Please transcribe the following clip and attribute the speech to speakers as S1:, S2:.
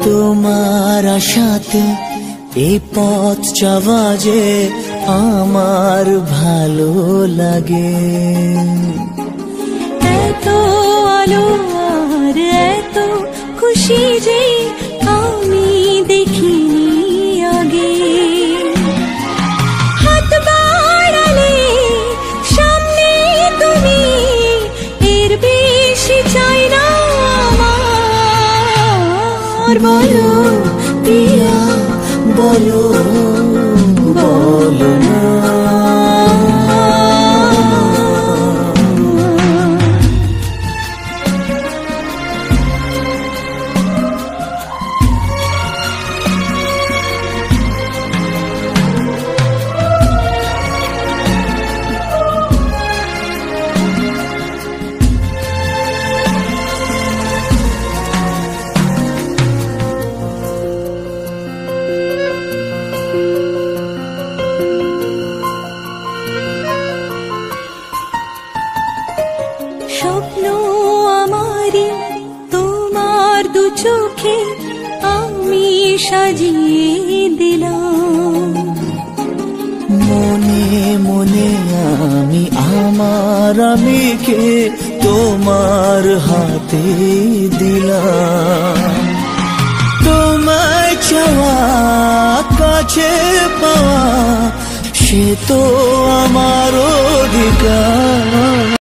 S1: তোমার আশাতে এই পথ চলা যে আমার ভালো লাগে।
S2: এত আলো আর এত খুশি যে আমি দেখিনি আগে। হাত বাড়ালে সামনে তুমি, এর বেশি চাই না আমার। বলো
S1: প্রিয়া বলো বলো না।
S2: স্বপ্ন আমারি তোমার দু চোখে আমি সাজিয়ে দিলাম।
S1: মনে মনে আমি আমার আমিকে তোমার হাতে দিলাম। তোমায় চাওয়া কাছে পাওয়া সে তো আমার অধিকার।